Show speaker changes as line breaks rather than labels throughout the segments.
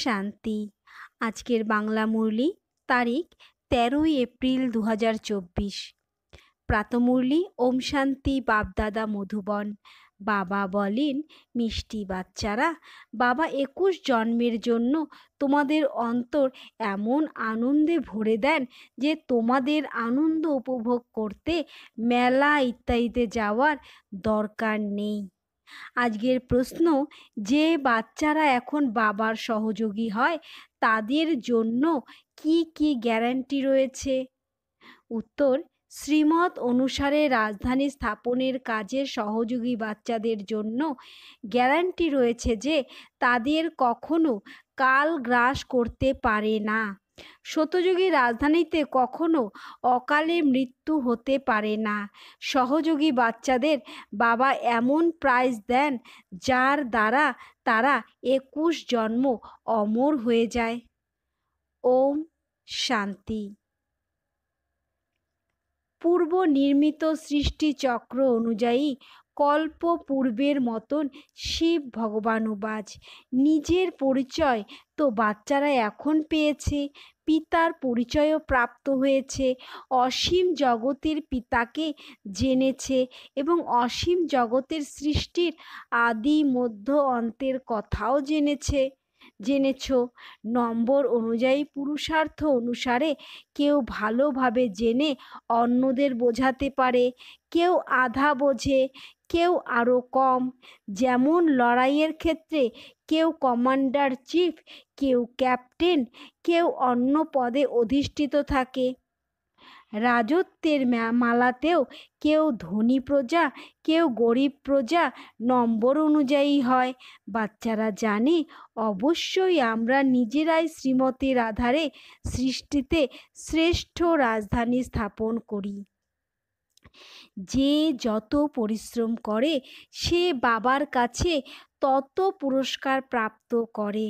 শান্তি। আজকের বাংলা মুরলি, তারিখ 13 এপ্রিল 2024। প্রাতমুরলি ওম শান্তি বাপদাদা মধুবন। বাবা বলেন, মিষ্টি বাচ্চারা, বাবা 21 জন্মের জন্য তোমাদের অন্তর এমন আনন্দে ভরে দেন যে তোমাদের আনন্দ উপভোগ করতে মেলা ইত্যাদিতে যাওয়ার দরকার নেই। আজকের প্রশ্ন, যে বাচ্চারা এখন বাবার সহযোগী হয় তাদের জন্য কি কি গ্যারান্টি রয়েছে? উত্তর, শ্রীমত অনুসারে রাজধানী স্থাপনের কাজে সহযোগী বাচ্চাদের জন্য গ্যারান্টি রয়েছে যে তাদের কখনো কাল গ্রাস করতে পারে না। সত্যযুগী রাজধানীতে কখনো অকালে মৃত্যু হতে পারে না। সহযোগী বাচ্চাদের বাবা এমন প্রাইজ দেন যার দ্বারা তারা 21 জন্ম অমর হয়ে যায়। ওম শান্তি। পূর্ব নির্মিত সৃষ্টিচক্র অনুযায়ী কল্প পূর্বের মতন শিব ভগবানুবাজ। নিজের পরিচয় তো বাচ্চারা এখন পেয়েছে, পিতার পরিচয়ও প্রাপ্ত হয়েছে, অসীম জগতের পিতাকে জেনেছে এবং অসীম জগতের সৃষ্টির আদি মধ্য অন্তের কথাও জেনেছ। নম্বর অনুযায়ী পুরুষার্থ অনুসারে কেউ ভালোভাবে জেনে অন্যদের বোঝাতে পারে, কেউ আধা বোঝে, কেউ আরও কম। যেমন লড়াইয়ের ক্ষেত্রে কেউ কমান্ডার চিফ, কেউ ক্যাপ্টেন, কেউ অন্য পদে অধিষ্ঠিত থাকে। রাজত্বের মালাতেও কেউ ধনী প্রজা, কেউ গরিব প্রজা নম্বর অনুযায়ী হয়। বাচ্চারা জানে অবশ্যই আমরা নিজেরাই শ্রীমতের আধারে সৃষ্টিতে শ্রেষ্ঠ রাজধানী স্থাপন করি। যে যত পরিশ্রম করে সে বাবার কাছে তত পুরস্কার প্রাপ্ত করে।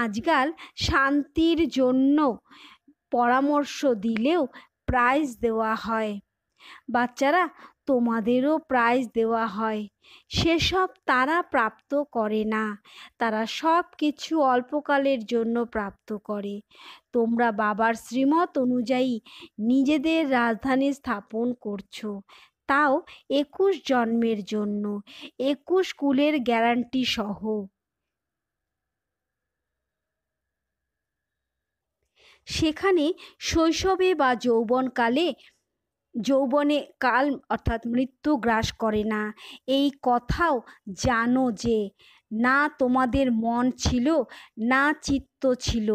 আজকাল শান্তির জন্য পরামর্শ দিলেও প্রাইজ দেওয়া হয়। বাচ্চারা, তোমাদেরও প্রাইজ দেওয়া হয়, সেসব তারা প্রাপ্ত করে না। তারা সব কিছু অল্পকালের জন্য প্রাপ্ত করে। তোমরা বাবার শ্রীমত অনুযায়ী নিজেদের রাজধানী স্থাপন করছো, তাও 21 জন্মের জন্য, 21 কুলের গ্যারান্টি সহ। সেখানে শৈশবে বা যৌবনে কাল অর্থাৎ মৃত্যু গ্রাস করে না। এই কথাও জানো যে না তোমাদের মন ছিল, না চিত্ত ছিল।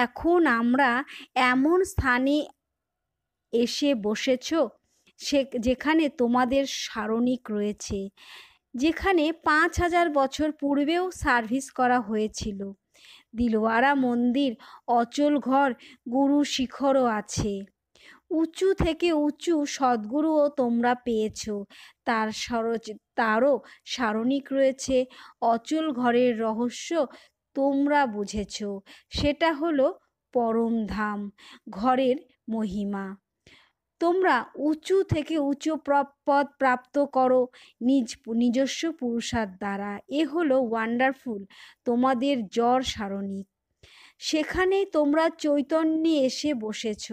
এখন আমরা এমন স্থানে এসে বসেছ যেখানে তোমাদের সারণিক রয়েছে, যেখানে 5000 বছর পূর্বেও সার্ভিস করা হয়েছিল। দিলওয়ারা মন্দির, অচল ঘর, গুরু শিখরও আছে। উঁচু থেকে উঁচু সদ্গুরুও তোমরা পেয়েছ, তারও সারণিক রয়েছে। অচল ঘরের রহস্য তোমরা বুঝেছ, সেটা হলো পরম ধাম, ঘরের মহিমা। তোমরা উঁচু থেকে উঁচু পদ প্রাপ্ত করো নিজস্ব পুরুষার্থ দ্বারা। এ হলো ওয়ান্ডারফুল তোমাদের জ্বর সারণিক। সেখানে তোমরা চৈতন্যে এসে বসেছ।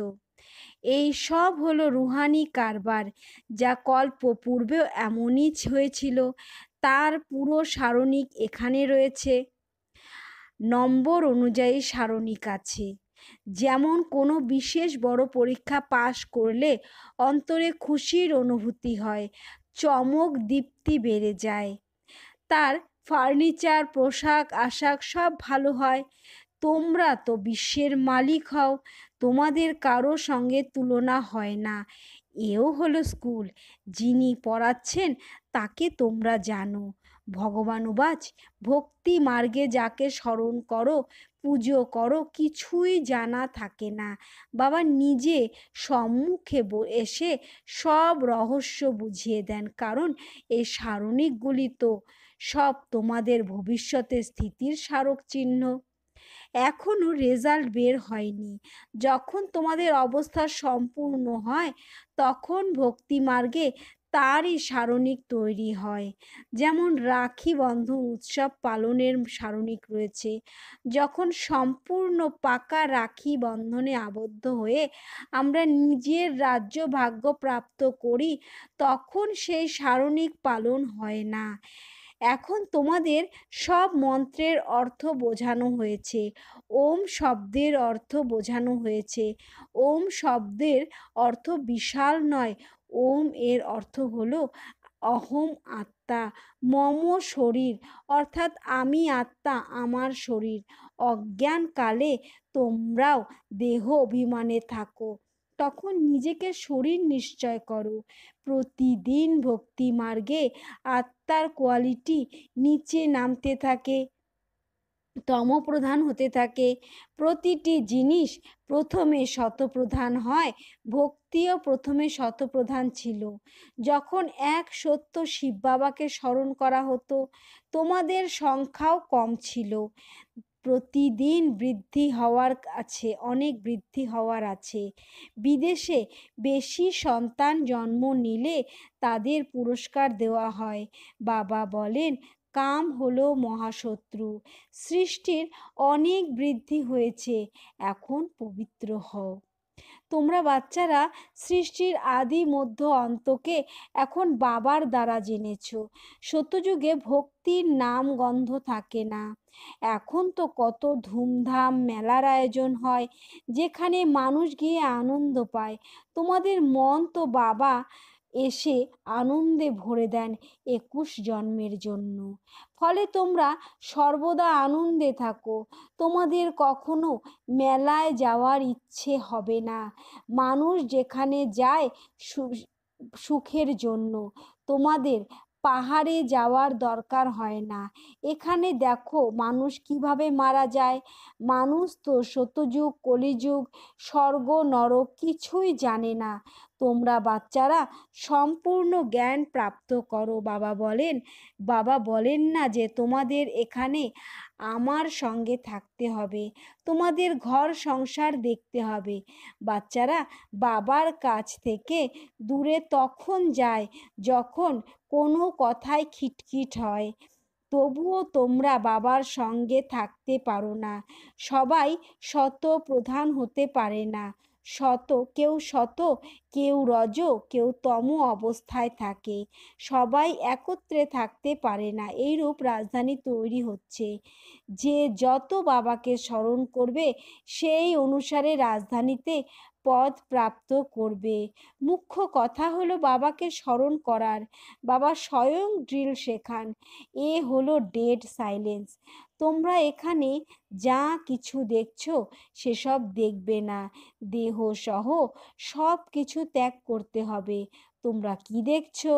এই সব হলো রুহানি কারবার, যা কল্প পূর্বেও এমনই হয়েছিল। তার পুরো সারণিক এখানে রয়েছে। নম্বর অনুযায়ী সারণিক আছে। যেমন কোনো বিশেষ বড় পরীক্ষা পাশ করলে অন্তরে খুশির অনুভূতি হয়, চমক দীপ্তি বেড়ে যায়, তার ফার্নিচার, পোশাক আশাক সব ভালো হয়। তোমরা তো বিশ্বের মালিক হও, তোমাদের কারো সঙ্গে তুলনা হয় না। এও হলো স্কুল, যিনি পড়াচ্ছেন তাকে তোমরা জানো। ভগবানুবাজ, ভক্তি মার্গে যাকে স্মরণ করো, পুজো করো, কিছুই জানা থাকে না। বাবা নিজে সম্মুখে এসে সব রহস্য বুঝিয়ে দেন, কারণ এই সারণিকগুলি তো সব তোমাদের ভবিষ্যতের স্থিতির স্মারক চিহ্ন। এখনও রেজাল্ট বের হয়নি। যখন তোমাদের অবস্থা সম্পূর্ণ হয় তখন ভক্তি মার্গে তারই সারণিক তৈরি হয়। যেমন রাখি বন্ধন উৎসব পালনের সারণিক রয়েছে। যখন সম্পূর্ণ পাকা রাখি বন্ধনে আবদ্ধ হয়ে আমরা নিজের রাজ্য ভাগ্য প্রাপ্ত করি, তখন সেই সারণিক পালন হয় না। এখন তোমাদের সব মন্ত্রের অর্থ বোঝানো হয়েছে। ওম শব্দের অর্থ বোঝানো হয়েছে। ওম শব্দের অর্থ বিশাল নয়। ওম এর অর্থ হলো অহম আত্মা, মম শরীর, অর্থাৎ আমি আত্মা, আমার শরীর। অজ্ঞানকালে তোমরাও দেহ অভিমানে থাকো, তখন নিজেকে শরীর নিশ্চয় করো। প্রতিদিন ভক্তি মার্গে আত্মার কোয়ালিটি নিচে নামতে থাকে, তমপ্রধান হতে থাকে। প্রতিটি জিনিস প্রথমে শতপ্রধান হয়। ভক্তিও প্রথমে শতপ্রধান ছিল। যখন এক সত্য শিব বাবাকে স্মরণ করা হতো, তোমাদের সংখ্যাও কম ছিল। প্রতিদিন বৃদ্ধি হওয়ার আছে, অনেক বৃদ্ধি হওয়ার আছে। বিদেশে বেশি সন্তান জন্ম নিলে তাদের পুরস্কার দেওয়া হয়। বাবা বলেন, কাম হলো মহাশত্রু। সৃষ্টির অনেক বৃদ্ধি হয়েছে, এখন পবিত্র হও। তোমরা বাচ্চারা সৃষ্টির আদি মধ্য অন্তকে এখন বাবার দ্বারা জেনেছ। সত্যযুগে ভক্তির নাম গন্ধ থাকে না। এখন তো কত ধুমধাম মেলার আয়োজন হয়, যেখানে মানুষ গিয়ে আনন্দ পায়। তোমাদের মন তো বাবা এসে আনন্দে ভরে দেন 21 জন্মের জন্য। ফলে তোমরা সর্বদা আনন্দে থাকো। তোমাদের কখনো মেলায় যাওয়ার ইচ্ছে হবে না। মানুষ যেখানে যায় সুখের জন্য, তোমাদের পাহাড়ে যাওয়ার দরকার হয় না। এখানে দেখো মানুষ কিভাবে মারা যায়। মানুষ তো সত্যযুগ কলিযুগ স্বর্গ নরক কিছুই জানে না। তোমরা বাচ্চারা সম্পূর্ণ জ্ঞান প্রাপ্ত করো। বাবা বলেন না যে তোমাদের এখানে আমার সঙ্গে থাকতে হবে, তোমাদের ঘর সংসার দেখতে হবে। বাচ্চারা বাবার কাছ থেকে দূরে তখন যায় যখন কোনো কথায় খিটখিট হয়। তবুও তোমরা বাবার সঙ্গে থাকতে পারো না। সবাই শত প্রধান হতে পারে না। কেউ শত, কেউ রজ, কেউ তম অবস্থায় থাকে। সবাই একত্রে থাকতে পারে না। এইরূপ রাজধানী তৈরি হচ্ছে। যে যত বাবাকে স্মরণ করবে সেই অনুসারে রাজধানীতে পদ প্রাপ্ত করবে। মুখ্য কথা হলো বাবাকে স্মরণ করার। বাবা স্বয়ং ড্রিল শেখান। এ হলো ডেড সাইলেন্স। তোমরা এখানে যা কিছু দেখছো সেসব দেখবে না। দেহ সহ সব কিছু ত্যাগ করতে হবে। তোমরা কি দেখছো?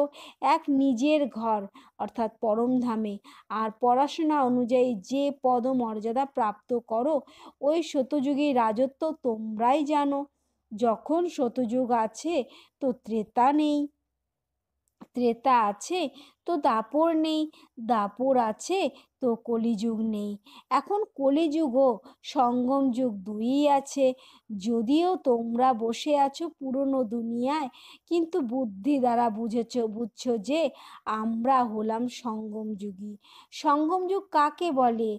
এক নিজের ঘর অর্থাৎ পরমধামে। আর পড়াশোনা অনুযায়ী যে পদ মর্যাদা প্রাপ্ত করো, ওই শতযুগী রাজত্ব তোমরাই জানো। যখন শতযুগ আছে তো ত্রেতা নেই, ত্রেতা আছে তো দাপর নেই, দাপর আছে তো কলিযুগ নেই। এখন কলিযুগ ও সঙ্গম যুগ দুইই আছে। যদিও তোমরা বসে আছো পুরনো দুনিয়ায়, কিন্তু বুদ্ধি দ্বারা বুঝছো যে আমরা হলাম সঙ্গম যুগী। সঙ্গম যুগ কাকে বলে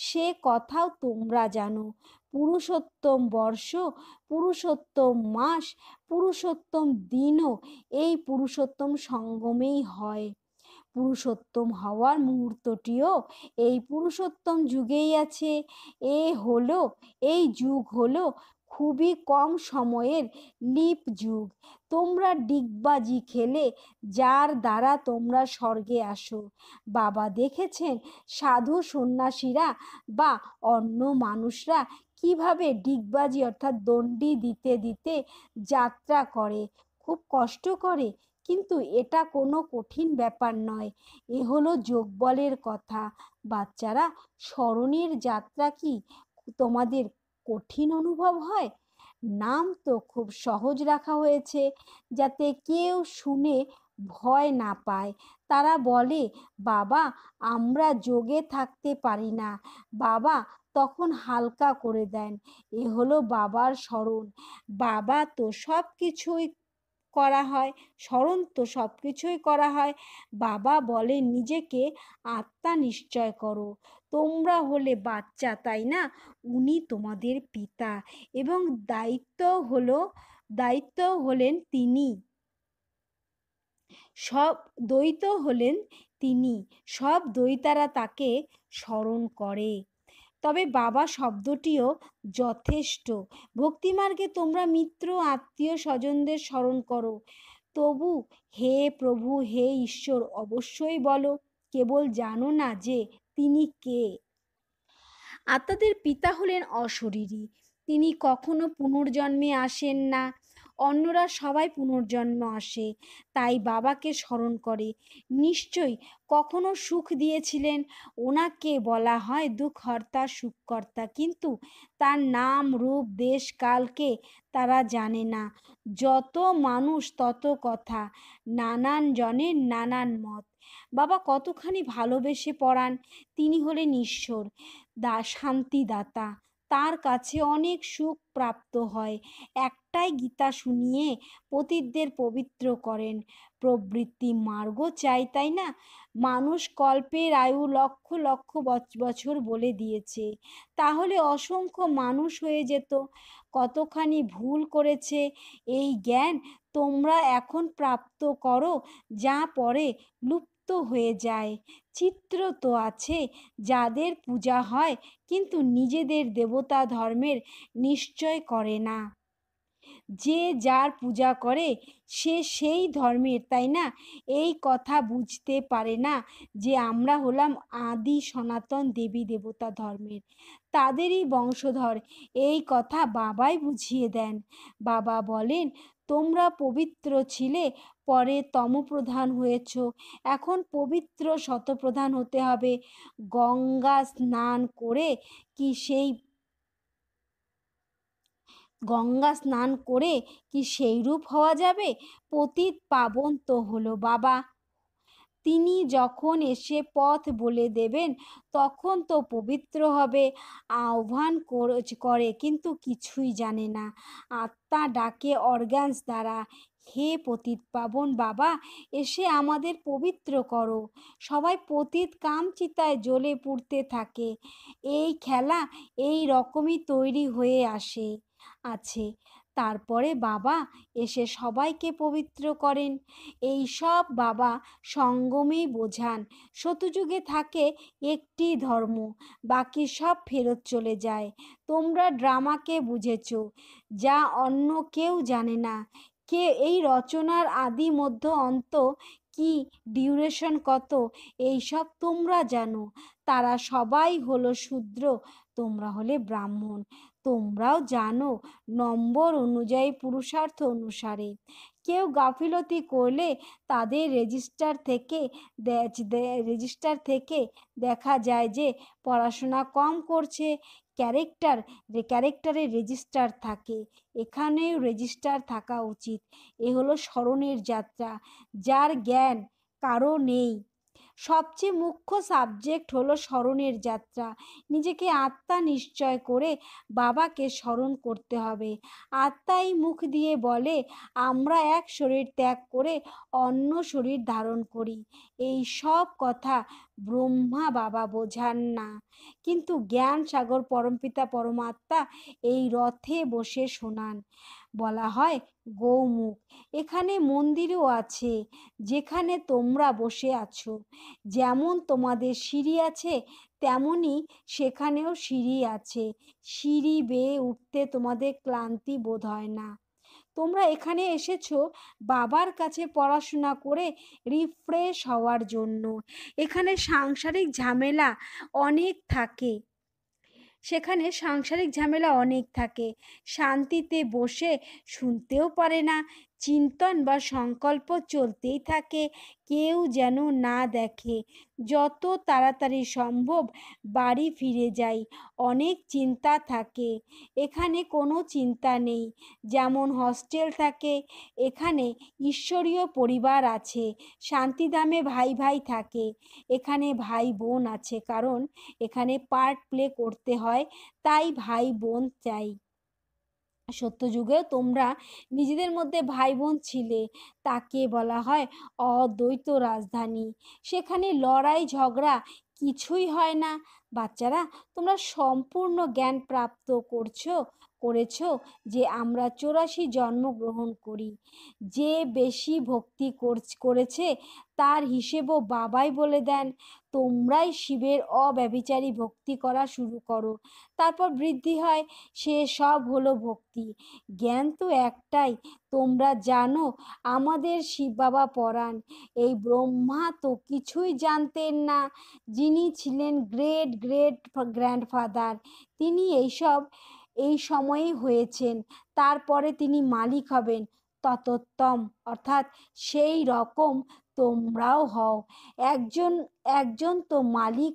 সে কথাও তোমরা জানো। পুরুষোত্তম বর্ষ, পুরুষোত্তম মাস, পুরুষোত্তম দিনও এই পুরুষোত্তম সঙ্গমেই হয়। পুরুষোত্তম হওয়ার মুহূর্তটিও এই পুরুষোত্তম যুগেই আছে। এই যুগ হলো খুবই কম সময়ের লিপ যুগ। তোমরা ডিগবাজি খেলে যার দ্বারা তোমরা স্বর্গে আসো। বাবা দেখেছেন সাধু সন্ন্যাসীরা বা অন্য মানুষরা কিভাবে ডিগবাজি অর্থাৎ দণ্ডি দিতে দিতে যাত্রা করে। খুব কষ্ট করে, কিন্তু এটা কোনো কঠিন ব্যাপার নয়। এ হলো যোগবলের কথা। বাচ্চারা, স্মরণের যাত্রা কি তোমাদের কঠিন অনুভব হয়? নাম তো খুব সহজ রাখা হয়েছে, যাতে কেউ শুনে ভয় না পায়। তারা বলে, বাবা আমরা যোগে থাকতে পারি না। বাবা তখন হালকা করে দেন। এ হলো বাবার স্মরণ। বাবা তো সব কিছুই করা হয়, স্মরণ তো সব কিছুই করা হয়। বাবা বলেন নিজেকে আত্মা নিশ্চয় করো। তোমরা হলে বাচ্চা, তাই না? উনি তোমাদের পিতা এবং দায়িত্ব হলেন তিনি। সব দ্বৈত হলেন তিনি। সব দ্বৈতারা তাকে স্মরণ করে। তবে বাবা শব্দটিও যথেষ্ট। ভক্তিমার্গে তোমরা মিত্র আত্মীয় স্বজনদের স্মরণ করো। তবু হে প্রভু, হে ঈশ্বর অবশ্যই বলো, কেবল জানো না যে তিনি কে। আত্মাদের পিতা হলেন অশরীরী। তিনি কখনো পুনর্জন্মে আসেন না। অন্যরা সবাই পুনর্জন্ম আসে, তাই বাবাকে স্মরণ করে। নিশ্চয়ই কখনো সুখ দিয়েছিলেন। ওনাকে বলা হয় দুঃখহর্তা, সুখকর্তা, কিন্তু তার নাম, রূপ, দেশ, কালকে তারা জানে না। যত মানুষ তত কথা, নানান জনের নানান মত। বাবা কতখানি ভালোবেসে পড়ান। তিনি হলেন ঈশ্বর, শান্তিদাতা। তার কাছে অনেক সুখ প্রাপ্ত হয়। একটাই গীতা শুনিয়ে পতিতদের পবিত্র করেন। প্রবৃত্তি মার্গ চাই, তাই না? মানুষ কল্পের আয়ু লক্ষ লক্ষ বছর বলে দিয়েছে, তাহলে অসংখ্য মানুষ হয়ে যেত। কতখানি ভুল করেছে এই জ্ঞান তোমরা এখন প্রাপ্ত করো, যা পরে লুপ্ত হয়ে যায়। চিত্র তো আছে, যাদের পূজা হয় কিন্তু নিজেদের দেবতা ধর্মের নিশ্চয় করে না। যে যার পূজা করে সে সেই ধর্মের, তাই না? এই কথা বুঝতে পারে না যে আমরা হলাম আদি সনাতন দেবী দেবতা ধর্মের, তাদেরই বংশধর। এই কথা বাবাই বুঝিয়ে দেন। বাবা বলেন তোমরা পবিত্র ছিলে, পরে তমপ্রধান হয়েছ, এখন পবিত্র শতপ্রধান হতে হবে। গঙ্গা স্নান করে কি সেই গঙ্গা স্নান করে কি সেই রূপ হওয়া যাবে? পতিত পাবন তো হলো বাবা। তিনি যখন এসে পথ বলে দেবেন তখন তো পবিত্র হবে। আহ্বান করে কিন্তু কিছুই জানে না। আত্মা ডাকে অর্গ্যানস দ্বারা, হে পতিত পাবন বাবা, এসে আমাদের পবিত্র করো। সবাই পতিত কামচিতায় জ্বলে পুড়তে থাকে। এই খেলা এই রকমই তৈরি হয়ে আছে। তারপরে বাবা এসে সবাইকে পবিত্র করেন। এই সব বাবা সঙ্গমেই বোঝান। সত্যযুগে থাকে একটি ধর্ম, বাকি সব ফেরত চলে যায়। তোমরা ড্রামাকে বুঝেছ, যা অন্য কেউ জানে না। কে এই রচনার আদি মধ্য অন্ত কি, ডিউরেশন কত, এইসব তোমরা জানো। তারা সবাই হলো শূদ্র, তোমরা হলে ব্রাহ্মণ। তোমরাও জানো নম্বর অনুযায়ী, পুরুষার্থ অনুসারে। কেউ গাফিলতি করলে তাদের রেজিস্টার থেকে দেখা যায় যে পড়াশোনা কম করছে। ক্যারেক্টারে রেজিস্টার থাকে, এখানেও রেজিস্টার থাকা উচিত। এ হলো স্মরণের যাত্রা, যার জ্ঞান কারো নেই। সবচেয়ে মুখ্য সাবজেক্ট হলো স্মরণের যাত্রা। নিজেকে আত্মা নিশ্চয় করে বাবাকে স্মরণ করতে হবে। আত্মাই মুখ দিয়ে বলে আমরা এক শরীর ত্যাগ করে অন্য শরীর ধারণ করি। এই সব কথা ব্রহ্মা বাবা বোঝান না, কিন্তু জ্ঞান সাগর পরমপিতা পরমাত্মা এই রথে বসে শোনান। বলা হয় গৌমুখ। এখানে মন্দিরও আছে যেখানে তোমরা বসে আছো। যেমন তোমাদের সিঁড়ি আছে, তেমনি সেখানেও সিঁড়ি আছে। সিঁড়ি বেয়ে উঠতে তোমাদের ক্লান্তি বোধ হয় না। তোমরা এখানে এসেছো বাবার কাছে পড়াশোনা করে রিফ্রেশ হওয়ার জন্য। এখানে সাংসারিক ঝামেলা অনেক থাকে, শান্তিতে বসে শুনতেও পারে না। চিন্তন বা সংকল্প চলতেই থাকে, কেউ যেন না দেখে। যত তাড়াতাড়ি সম্ভব বাড়ি ফিরে যাই। অনেক চিন্তা থাকে, এখানে কোনো চিন্তা নেই। যেমন হস্টেল থাকে, এখানে ঈশ্বরীয় পরিবার আছে। শান্তিধামে ভাই ভাই থাকে, এখানে ভাই বোন আছে, কারণ এখানে পার্ট প্লে করতে হয়, তাই ভাই বোন চাই। সত্যযুগেও তোমরা নিজেদের মধ্যে ভাই বোন ছিলে, তাকে বলা হয় অদ্বৈত রাজধানী। সেখানে লড়াই ঝগড়া কিছুই হয় না। বাচ্চারা, তোমরা সম্পূর্ণ জ্ঞান প্রাপ্ত করেছো যে আমরা 84 জন্মগ্রহণ করি। যে বেশি ভক্তি করেছে তার হিসেবও বাবাই বলে দেন। তোমরাই শিবের অব্যভিচারী ভক্তি করা শুরু করো, তারপর বৃদ্ধি হয়, সে সব হলো ভক্তি। জ্ঞান তো একটাই, তোমরা জানো আমাদের শিব বাবা পরাণ। এই ব্রহ্মা তো কিছুই জানতেন না, যিনি ছিলেন গ্রেট গ্রেট গ্র্যান্ডফাদার, তিনি এই সময়েই হয়েছেন। তারপরে তিনি মালিক হবেন, ততোত্তম, অর্থাৎ সেই রকম তোমরাও হও। একজন একজন তো মালিক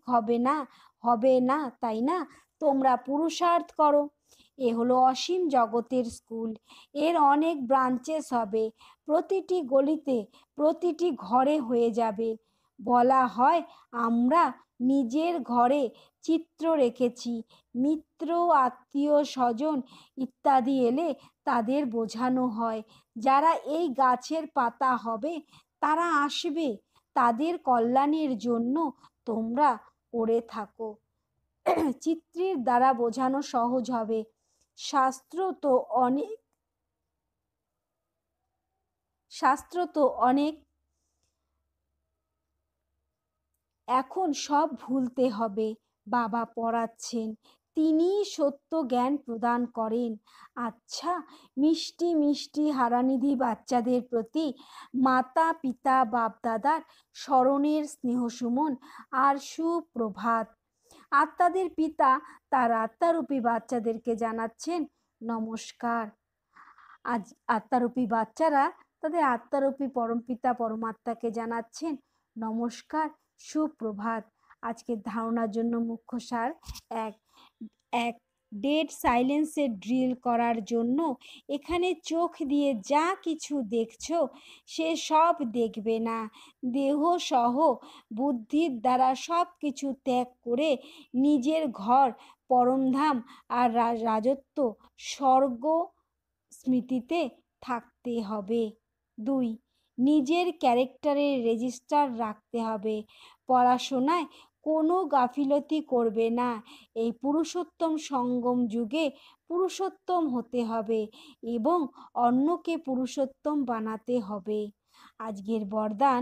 হবে না, তাই না? তোমরা পুরুষার্থ করো। এ হলো অসীম জগতের স্কুল। এর অনেক ব্রাঞ্চেস হবে, প্রতিটি গলিতে, প্রতিটি ঘরে হয়ে যাবে। বলা হয় আমরা নিজের ঘরে চিত্র রেখেছি, মিত্র, আত্মীয় স্বজন ইত্যাদি এলে তাদের বোঝানো হয় যারা এই গাছের পাতা হবে তারা আসবে, তাদের কল্যাণের জন্য তোমরা করে থাকো। চিত্রের দ্বারা বোঝানো সহজ হবে। শাস্ত্র তো অনেক শাস্ত্র তো অনেক এখন সব ভুলতে হবে। বাবা পড়াচ্ছেন, তিনিই সত্য জ্ঞান প্রদান করেন। আচ্ছা, মিষ্টি মিষ্টি হারানিধি বাচ্চাদের প্রতি মাতা পিতা বাপদাদার স্মরণের স্নেহসুমন আর সুপ্রভাত। আত্মাদের পিতা তার আত্মারূপী বাচ্চাদেরকে জানাচ্ছেন নমস্কার। আজ আত্মারূপী বাচ্চারা তাদের আত্মারূপী পরমপিতা পরমাত্মাকে জানাচ্ছেন নমস্কার, সুপ্রভাত। আজকের ধারণার জন্য মুখ্য সার: এক এক ডেড সাইলেন্সে ড্রিল করার জন্য এখানে চোখ দিয়ে যা কিছু দেখছো সে সব দেখবে না। দেহ সহ বুদ্ধির দ্বারা সব কিছু ত্যাগ করে নিজের ঘর, পরমধাম আর রাজত্ব, স্বর্গ স্মৃতিতে থাকতে হবে। 2. নিজের ক্যারেক্টারের রেজিস্টার রাখতে হবে। পড়াশোনায় কোনো গাফিলতি করবে না। এই পুরুষোত্তম সঙ্গম যুগে পুরুষোত্তম হতে হবে এবং অন্যকে পুরুষোত্তম বানাতে হবে। আজকের বরদান: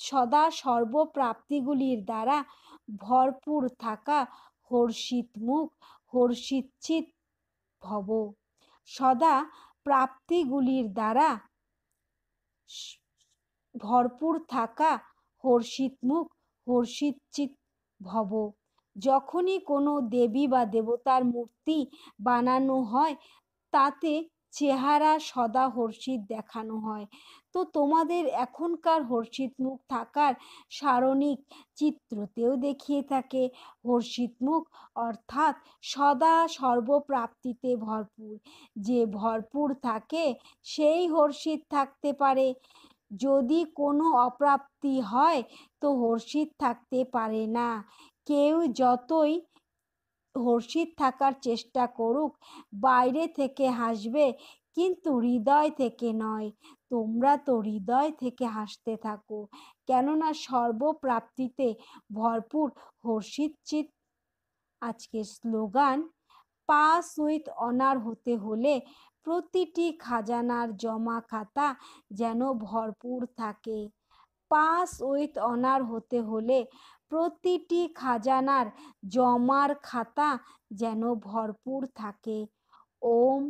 সদা সর্বপ্রাপ্তিগুলির দ্বারা ভরপুর থাকা হর্ষিত মুখ, হর্ষিত চিত ভব। সদা প্রাপ্তিগুলির দ্বারা ভরপুর থাকা হর্ষিত মুখ, হর্ষিত চিত ভব। যখনই কোনো দেবী বা দেবতার মূর্তি বানানো হয় তাতে চেহারা সদা হর্ষিত দেখানো হয়। তো তোমাদের এখনকার হর্ষিত মুখ থাকার সারণিক চিত্রতেও দেখিয়ে থাকে হর্ষিত মুখ, অর্থাৎ সদা সর্বপ্রাপ্তিতে ভরপুর। যে ভরপুর থাকে সেই হর্ষিত থাকতে পারে। যদি কোনো অপ্রাপ্তি হয় তো হর্ষিত থাকতে পারে না। কেউ যতই হর্ষিত থাকার চেষ্টা করুক, বাইরে থেকে হাসবে কিন্তু হৃদয় থেকে নয়। তোমরা তো হৃদয় থেকে হাসতে থাকো, কেননা সর্বপ্রাপ্তিতে ভরপুর হর্ষিত চিত। আজকের স্লোগান: পাস উইথ অনার হতে হলে প্রতিটি খাজানার জমা খাতা যেন ভরপুর থাকে। পাস উইথ অনার হতে হলে প্রতিটি খাজানার জমার খাতা যেন ভরপুর থাকে। ওম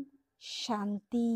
শান্তি।